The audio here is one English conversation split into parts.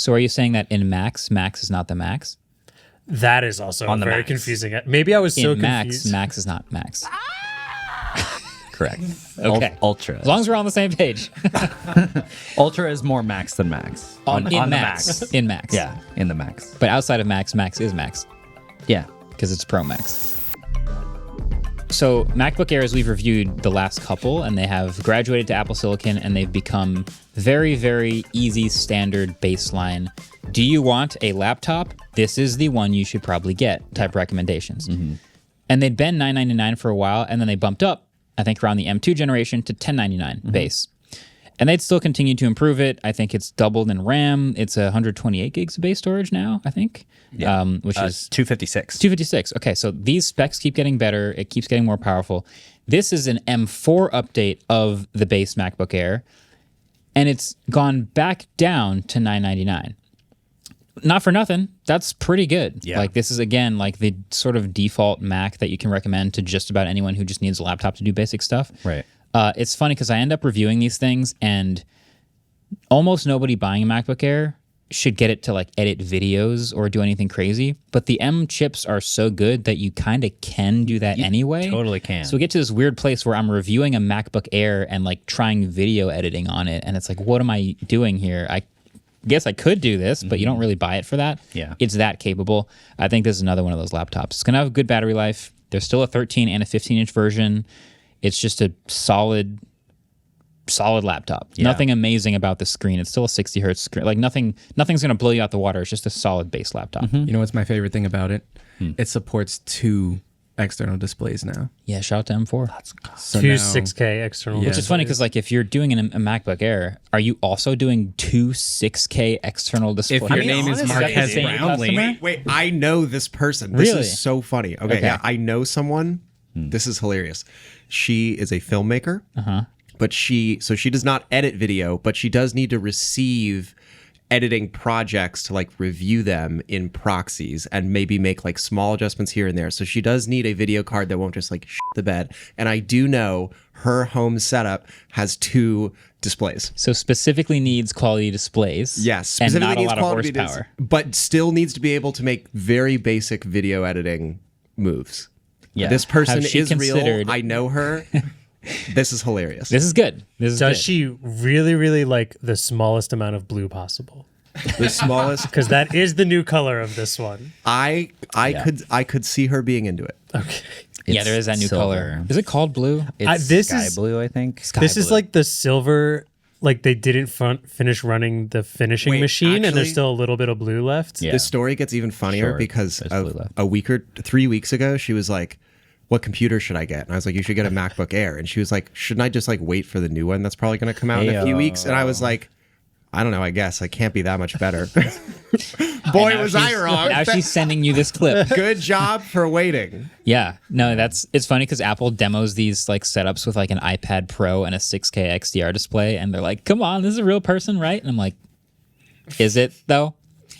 So are you saying that in Max is not the Max? That is also On the very Max. confusing. Maybe I was so In confused. Max is not Max. Correct. Okay. Ultra. As long as we're on the same page. Ultra is more max than max. In the Max. In Max. Yeah, in the max. But outside of Max is Max. Yeah. Because it's Pro Max. So MacBook Airs, we've reviewed the last couple, and they have graduated to Apple Silicon, and they've become very, very easy, standard baseline. Do you want a laptop? This is the one you should probably get type recommendations. Mm-hmm. And they'd been $999 for a while, and then they bumped up, I think around the M2 generation, to $1099 base. And they'd still continue to improve it. I think it's doubled in RAM. It's 128 gigs of base storage now, I think, which is 256. 256. Okay, so these specs keep getting better. It keeps getting more powerful. This is an M4 update of the base MacBook Air, and it's gone back down to $999. Not for nothing. That's pretty good. Yeah. Like, this is, again, like the sort of default Mac that you can recommend to just about anyone who just needs a laptop to do basic stuff. Right. It's funny because I end up reviewing these things, and almost nobody buying a MacBook Air should get it to like edit videos or do anything crazy. But the M chips are so good that you kind of can do that anyway. Totally can. So we get to this weird place where I'm reviewing a MacBook Air and like trying video editing on it, and it's like, what am I doing here? I guess I could do this, but you don't really buy it for that. Yeah. It's that capable. I think this is another one of those laptops. It's going to have a good battery life. There's still a 13 and a 15-inch version. It's just a solid laptop. Yeah. Nothing amazing about the screen. It's still a 60 hertz screen. Like nothing's going to blow you out the water. It's just a solid base laptop. You know what's my favorite thing about it? It supports 2 external displays now. Yeah, shout out to M4. So Two now- 6K external. Yeah. Which is funny because like if you're doing a MacBook Air, are you also doing 2 6K external displays? If your name is honestly, Marques same Brownlee, customer? Wait, I know this person. This Really? is so funny. Okay, yeah, I know someone. This is hilarious. She is a filmmaker, but she does not edit video, but she does need to receive editing projects to like review them in proxies and maybe make like small adjustments here and there. So she does need a video card that won't just like shit the bed. And I do know her home setup has 2 displays. So specifically needs quality displays. Yes, and specifically not a needs lot of quality horsepower. but still needs to be able to make very basic video editing moves. Yeah. This person Have she is real. considered- I know her. This is hilarious. This is good. This is Does good. she really, really like the smallest amount of blue possible? The smallest. Because that is the new color of this one. I could see her being into it. Okay. Yeah, It's there is that new silver. color. Is it called blue? It's this sky is- blue, I think. This is like the silver, like they didn't finish running the finishing Wait, machine and actually- there's still a little bit of blue left. Yeah. This story gets even funnier Sure, because there's blue left. a week or 3 weeks ago, she was like, "What computer should I get?" And I was like, "You should get a MacBook Air." And she was like, "Shouldn't I just like wait for the new one that's probably going to come out in a few weeks?" And I was like, "I don't know. I guess I can't be that much better." Boy, Now was I she's- wrong. Now she's sending you this clip. Good job for waiting. Yeah, no, it's funny because Apple demos these like setups with like an iPad Pro and a 6K XDR display, and they're like, "Come on, this is a real person, right?" And I'm like, "Is it though?"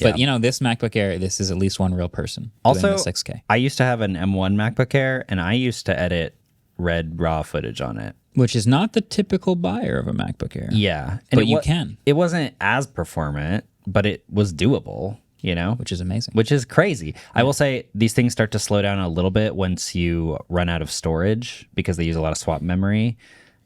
But you know, this MacBook Air, this is at least one real person doing Also, the 6K, I used to have an M1 MacBook Air, and I used to edit red raw footage on it. which is not the typical buyer of a MacBook Air. Yeah. But you can. It wasn't as performant, but it was doable, you know? Which is amazing. Which is crazy. I will say these things start to slow down a little bit once you run out of storage because they use a lot of swap memory.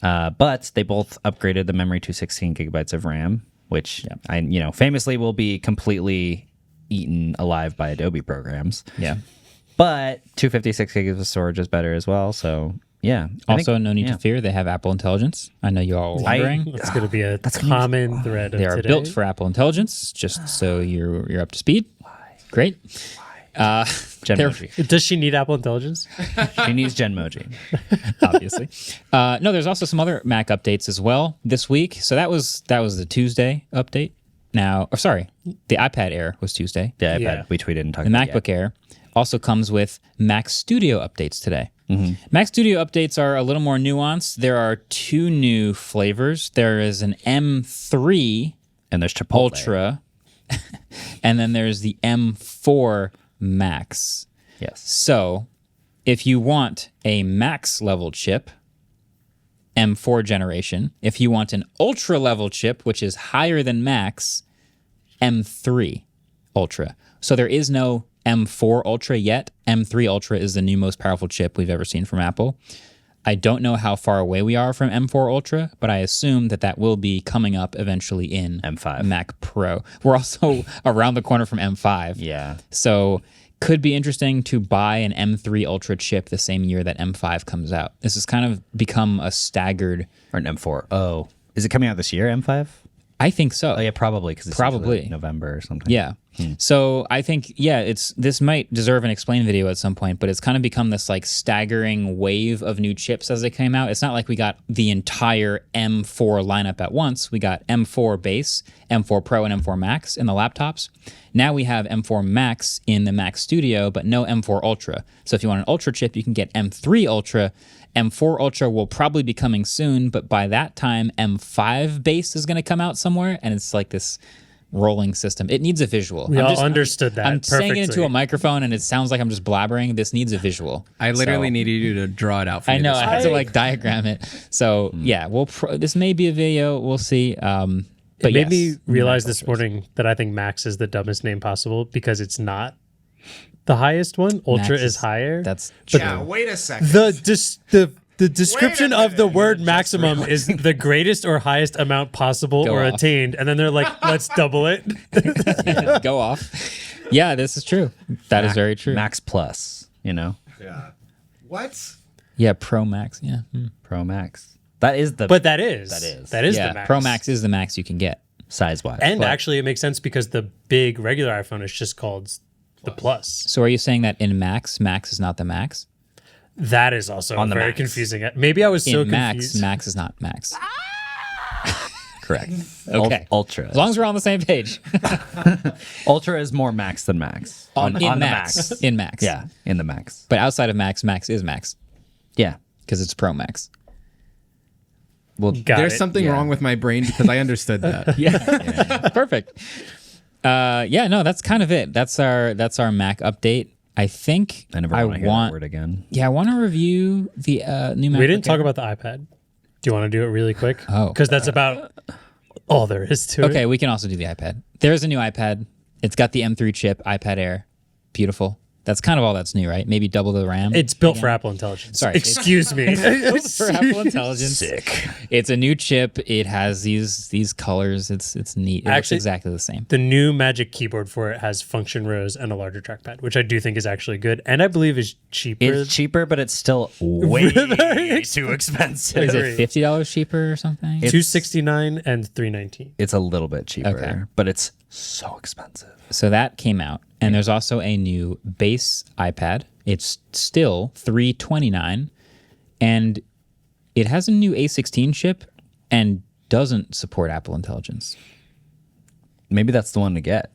But they both upgraded the memory to 16 gigabytes of RAM, which famously will be completely eaten alive by Adobe programs. Yeah. But 256 gigs of storage is better as well. So yeah. Also, no need to fear. They have Apple Intelligence. I know you all are wondering. It's going to be a common thread of They are today. built for Apple Intelligence, just so you're up to speed. Great. Genmoji. Does she need Apple Intelligence? She needs Genmoji. Obviously. No, there's also some other Mac updates as well this week. So that was the Tuesday update. Now, the iPad Air was Tuesday. The iPad. Yeah. We tweeted and talked The about MacBook Air also comes with Mac Studio updates today. Mac Studio updates are a little more nuanced. There are two new flavors. There is an M3 And there's Chipotle. Ultra, and then there's the M4 Max. Yes. So, if you want a Max level chip, M4 generation, if you want an Ultra level chip, which is higher than Max, M3 Ultra. So there is no M4 Ultra yet. M3 Ultra is the new most powerful chip we've ever seen from Apple. I don't know how far away we are from M4 Ultra, but I assume that will be coming up eventually in M5 Mac Pro. We're also around the corner from M5. Yeah. So could be interesting to buy an M3 Ultra chip the same year that M5 comes out. This has kind of become a staggered... Or an M4. Oh. Is it coming out this year, M5? I think so. Oh, yeah, probably. Because it's Probably. usually November or something. Yeah. So I think, this might deserve an explain video at some point, but it's kind of become this like staggering wave of new chips as they came out. It's not like we got the entire M4 lineup at once. We got M4 base, M4 Pro, and M4 Max in the laptops. Now we have M4 Max in the Mac Studio, but no M4 Ultra. So if you want an Ultra chip, you can get M3 Ultra. M4 Ultra will probably be coming soon, but by that time, M5 base is going to come out somewhere, and it's like this rolling system. It needs a visual. We all understood that I'm saying it into perfectly. a microphone, and it sounds like I'm just blabbering. This needs a visual. I literally So- needed you to draw it out for me. I know. this I week. had to like diagram it. So yeah, this may be a video. We'll see. But It made me yes, realize Mac this Ultras. morning that I think Max is the dumbest name possible because it's not the highest one. Ultra Max is higher. That's Yeah, wait a second. The description of the minute. word maximum is the greatest or highest amount possible Go or off. attained, and then they're like, let's double it. yeah, go off. Yeah, this is true. That is very true. Max Plus, Yeah. What? Yeah, Pro Max. Yeah. Pro Max. That is the But that is yeah, the max. Pro Max is the max you can get. size wise. And actually, it makes sense because the big regular iPhone is just called the Plus. So are you saying that in Max is not the max? That is also On the very Max. confusing. Maybe I was so In Max, confused. Max is not Max. correct. Okay. Ultra. As long as we're on the same page. Ultra is more Max than Max. in the Max. In Max. Yeah, in the Max. But outside of Max, Max is Max Yeah. because it's Pro Max. Well, Got There's it. something wrong with my brain because I understood that. Perfect. No, that's kind of it. That's our Mac update. I think I never want to hear that word again. Yeah, I want to review the new Mac. We didn't talk about the iPad. Do you want to do it really quick? Oh. Because that's about all there is to it. Okay, we can also do the iPad. There's a new iPad. It's got the M3 chip, iPad Air. Beautiful. That's kind of all that's new, right? Maybe double the RAM. It's built for Apple Intelligence. Sorry, Excuse me. for Apple Intelligence. Sick. It's a new chip. It has these colors. It's neat. It looks Actually- exactly the same. The new Magic Keyboard for it has function rows and a larger trackpad, which I do think is actually good, and I believe is cheaper. It's cheaper, but it's still way too expensive. Is it $50 cheaper or something? $269 and $319. It's a little bit cheaper, Okay. but it's so expensive. So that came out, and there's also a new base iPad. It's still $329, and it has a new A16 chip and doesn't support Apple Intelligence. Maybe that's the one to get.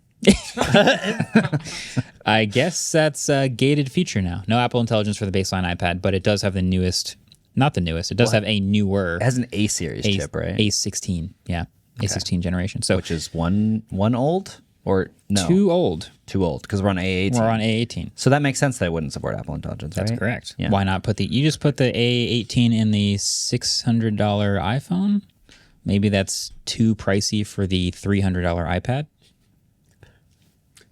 I guess that's a gated feature now. No Apple Intelligence for the baseline iPad, but it does have the newest. Not the newest. It does have a newer It has an A series chip, right? A16. Yeah, A16 generation. So Which is one old or no? too old. Too old because we're on A18. We're on A18. So that makes sense that it wouldn't support Apple Intelligence, That's right? correct. Yeah. Why not put you just put the A18 in the $600 iPhone? Maybe that's too pricey for the $300 iPad.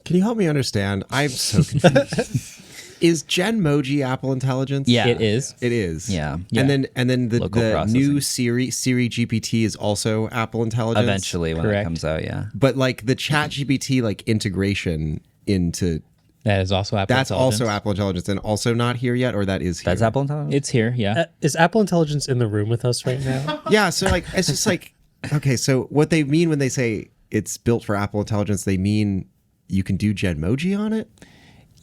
Can you help me understand? I'm so confused. Is Genmoji Apple Intelligence? Yeah. It is. It is. Yeah. And then the Local new processing. Siri GPT is also Apple Intelligence. Eventually when Correct. it comes out, yeah. But like the Chat GPT like integration into That is also Apple that's Intelligence. also Apple Intelligence and also not here yet, or that is here. That's Apple Intelligence? It's here, yeah. Is Apple Intelligence in the room with us right now? Yeah, so like it's just like okay, so what they mean when they say it's built for Apple Intelligence, they mean you can do Genmoji on it?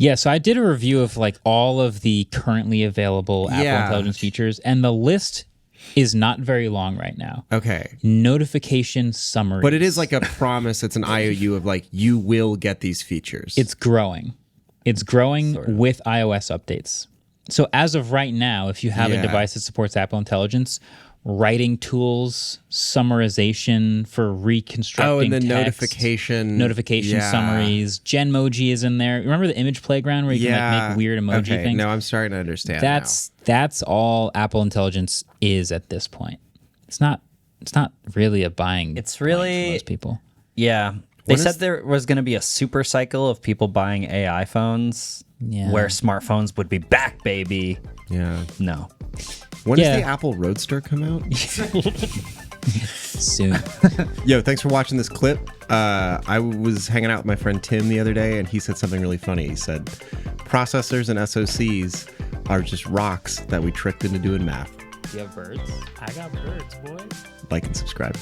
Yeah, so I did a review of like all of the currently available Apple Yeah. Intelligence features, and the list is not very long right now. Okay. Notification summary. But it is like a promise, it's an IOU of like you will get these features. It's growing. It's growing with iOS updates. So as of right now, if you have a Yeah. device that supports Apple Intelligence, writing tools, summarization for reconstructing oh, and then text, notification yeah. summaries. Genmoji is in there. Remember the image playground where you can like make weird emoji okay. things? No, I'm starting to understand. That's all Apple Intelligence is at this point. It's not really a buying. It's point really- for most people. Yeah. They When said is- there was going to be a super cycle of people buying AI phones Yeah. where smartphones would be back, baby. Yeah. No. When does Yeah. the Apple Roadster come out? Soon. Yo, thanks for watching this clip. I was hanging out with my friend Tim the other day, and he said something really funny. He said, processors and SoCs are just rocks that we tricked into doing math. Do you have birds? I got birds, boy. Like and subscribe.